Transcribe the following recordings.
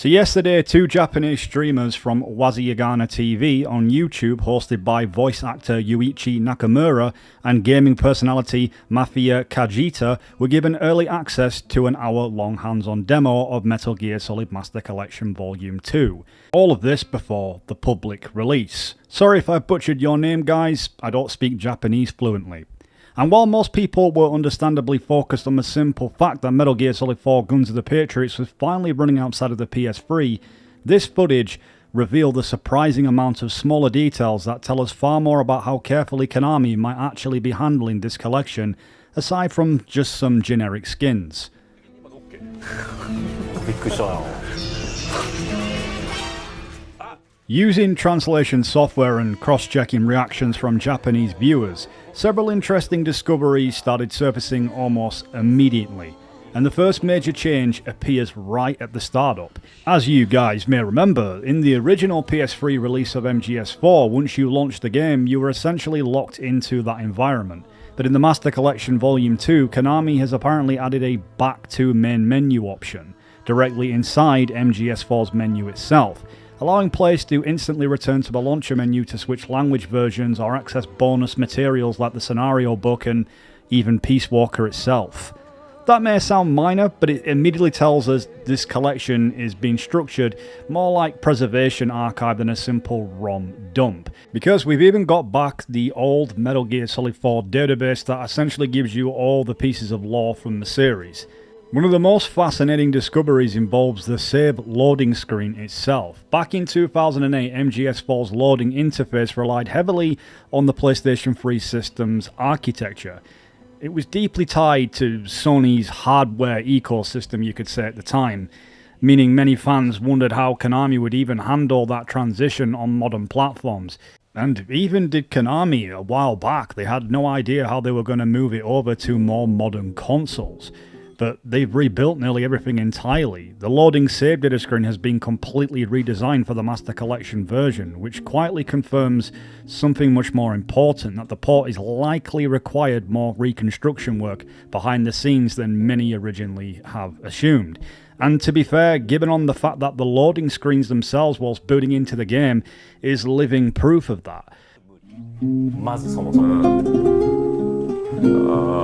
So yesterday, two Japanese streamers from Waziyagana TV on YouTube, hosted by voice actor Yuichi Nakamura and gaming personality Mafia Kajita, were given early access to an hour-long hands-on demo of Metal Gear Solid Master Collection Vol.2. All of this before the public release. Sorry if I butchered your name, guys, I don't speak Japanese fluently. And while most people were understandably focused on the simple fact that Metal Gear Solid 4 Guns of the Patriots was finally running outside of the PS3, this footage revealed a surprising amount of smaller details that tell us far more about how carefully Konami might actually be handling this collection, aside from just some generic skins. Using translation software and cross-checking reactions from Japanese viewers, several interesting discoveries started surfacing almost immediately, and the first major change appears right at the startup. As you guys may remember, in the original PS3 release of MGS4, once you launched the game, you were essentially locked into that environment. But in the Master Collection Vol.2, Konami has apparently added a back to main menu option, directly inside MGS4's menu itself, allowing players to instantly return to the launcher menu to switch language versions or access bonus materials like the scenario book and even Peace Walker itself. That may sound minor, but it immediately tells us this collection is being structured more like Preservation Archive than a simple ROM dump, because we've even got back the old Metal Gear Solid 4 database that essentially gives you all the pieces of lore from the series. One of the most fascinating discoveries involves the save loading screen itself. Back in 2008, MGS4's loading interface relied heavily on the PlayStation 3 system's architecture. It was deeply tied to Sony's hardware ecosystem, you could say, at the time, meaning many fans wondered how Konami would even handle that transition on modern platforms. And even did Konami a while back, they had no idea how they were going to move it over to more modern consoles. But they've rebuilt nearly everything entirely. The loading save data screen has been completely redesigned for the Master Collection version, which quietly confirms something much more important, that the port is likely required more reconstruction work behind the scenes than many originally have assumed. And to be fair, given on the fact that the loading screens themselves whilst booting into the game is living proof of that.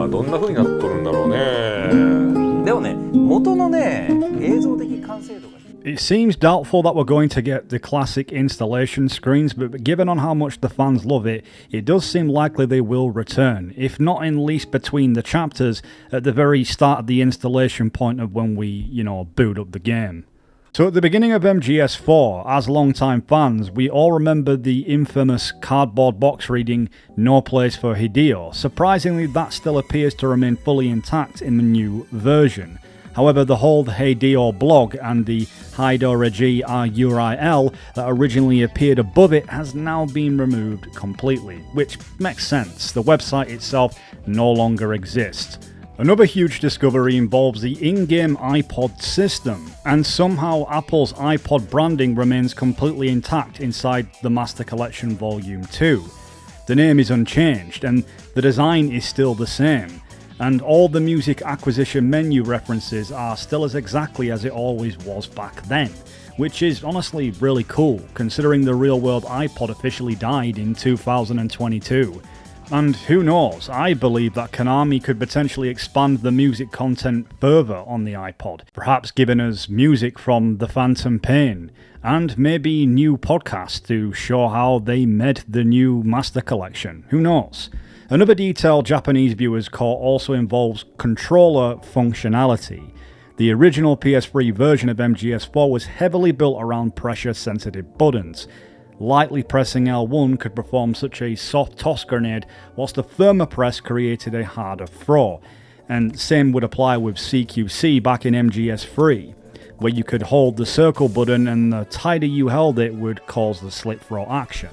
どんな風になっとるんだろうね。でもね、元のね、映像的完成度が。It seems doubtful that we're going to get the classic installation screens, but given on how much the fans love it, it does seem likely they will return, if not in least between the chapters, at the very start of the installation point of when we, boot up the game. So at the beginning of MGS4, as long-time fans, we all remember the infamous cardboard box reading, "No place for Hideo." Surprisingly, that still appears to remain fully intact in the new version. However, the whole Hideo blog and the Haidoreji URL that originally appeared above it has now been removed completely, which makes sense. The website itself no longer exists. Another huge discovery involves the in-game iPod system, and somehow Apple's iPod branding remains completely intact inside the Master Collection Volume 2. The name is unchanged, and the design is still the same, and all the music acquisition menu references are still as exactly as it always was back then, which is honestly really cool, considering the real-world iPod officially died in 2022. And who knows, I believe that Konami could potentially expand the music content further on the iPod, perhaps giving us music from The Phantom Pain, and maybe new podcasts to show how they made the new Master Collection, who knows. Another detail Japanese viewers caught also involves controller functionality. The original PS3 version of MGS4 was heavily built around pressure-sensitive buttons. Lightly pressing L1 could perform such a soft toss grenade, whilst a firmer press created a harder throw. And same would apply with CQC back in MGS3, where you could hold the circle button and the tighter you held it would cause the slit throw action.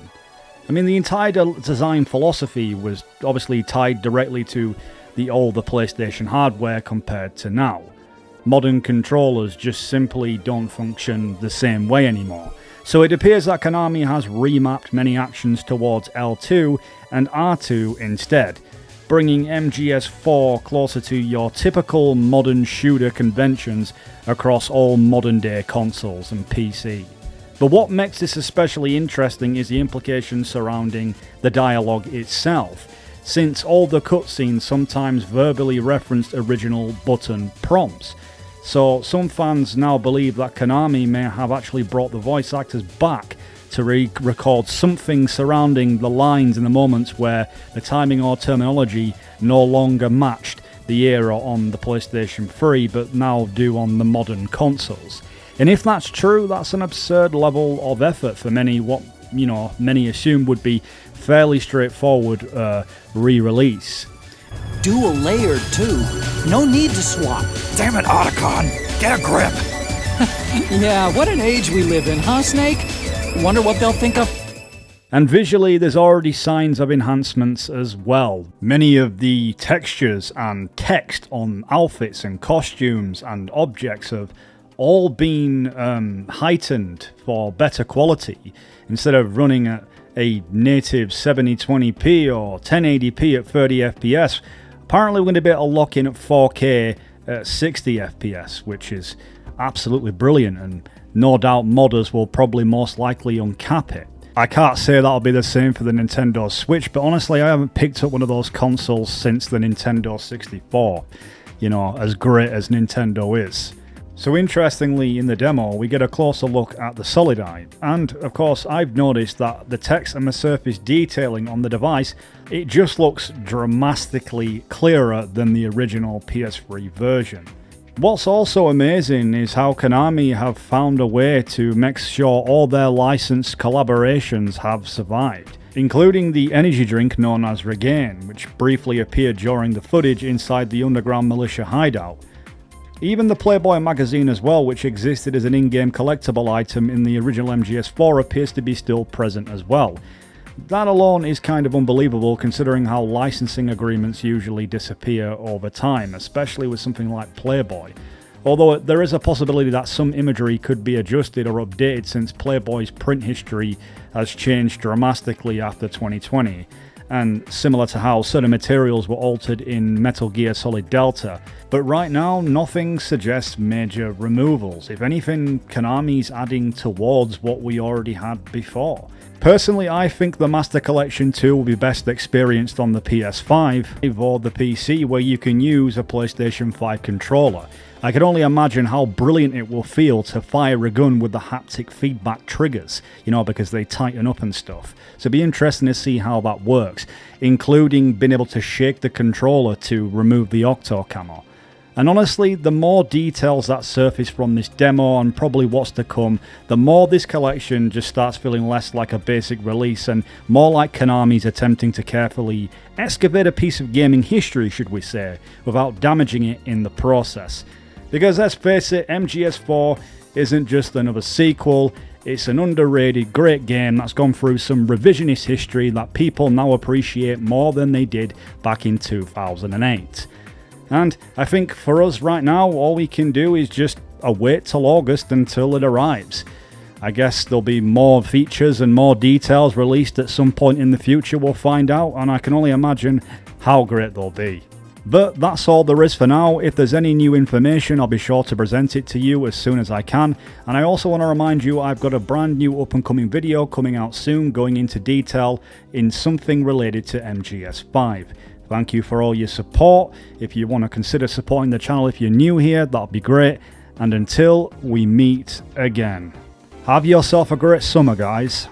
I mean, the entire design philosophy was obviously tied directly to the older PlayStation hardware compared to now. Modern controllers just simply don't function the same way anymore. So it appears that Konami has remapped many actions towards L2 and R2 instead. bringing MGS4 closer to your typical modern shooter conventions across all modern day consoles and PC. But what makes this especially interesting is the implications surrounding the dialogue itself, since all the cutscenes sometimes verbally referenced original button prompts. So some fans now believe that Konami may have actually brought the voice actors back to record something surrounding the lines in the moments where the timing or terminology no longer matched the era on the PlayStation 3 but now do on the modern consoles. And if that's true, that's an absurd level of effort for what many assume would be fairly straightforward re-release. Dual layered too. No need to swap. Damn it, Otacon! Get a grip! Yeah, what an age we live in, huh, Snake? Wonder what they'll think of. And visually, there's already signs of enhancements as well. Many of the textures and text on outfits and costumes and objects have all been heightened for better quality. Instead of running at a native 7020p or 1080p at 30 FPS, apparently we're going to be able to lock in at 4K at 60 FPS, which is absolutely brilliant, and no doubt modders will probably most likely uncap it. I can't say that'll be the same for the Nintendo Switch, but honestly I haven't picked up one of those consoles since the Nintendo 64, as great as Nintendo is. So interestingly, in the demo, we get a closer look at the Solid Eye, and of course I've noticed that the text and the surface detailing on the device, it just looks dramatically clearer than the original PS3 version. What's also amazing is how Konami have found a way to make sure all their licensed collaborations have survived, including the energy drink known as Regain, which briefly appeared during the footage inside the Underground Militia hideout. Even the Playboy magazine as well, which existed as an in-game collectible item in the original MGS4, appears to be still present as well. That alone is kind of unbelievable considering how licensing agreements usually disappear over time, especially with something like Playboy. Although there is a possibility that some imagery could be adjusted or updated since Playboy's print history has changed dramatically after 2020. And similar to how certain materials were altered in Metal Gear Solid Delta. But right now, nothing suggests major removals. If anything, Konami's adding towards what we already had before. Personally, I think the Master Collection 2 will be best experienced on the PS5 or the PC, where you can use a PlayStation 5 controller. I can only imagine how brilliant it will feel to fire a gun with the haptic feedback triggers, because they tighten up and stuff. So it'll be interesting to see how that works, including being able to shake the controller to remove the Octo Camo. And honestly, the more details that surface from this demo and probably what's to come, the more this collection just starts feeling less like a basic release and more like Konami's attempting to carefully excavate a piece of gaming history, should we say, without damaging it in the process. Because let's face it, MGS4 isn't just another sequel, it's an underrated great game that's gone through some revisionist history that people now appreciate more than they did back in 2008. And I think for us right now, all we can do is just wait till August until it arrives. I guess there'll be more features and more details released at some point in the future, we'll find out, and I can only imagine how great they'll be. But that's all there is for now. If there's any new information, I'll be sure to present it to you as soon as I can. And I also want to remind you I've got a brand new up and coming video coming out soon, going into detail in something related to MGS5. Thank you for all your support. If you want to consider supporting the channel if you're new here, that'd be great. And until we meet again, have yourself a great summer, guys.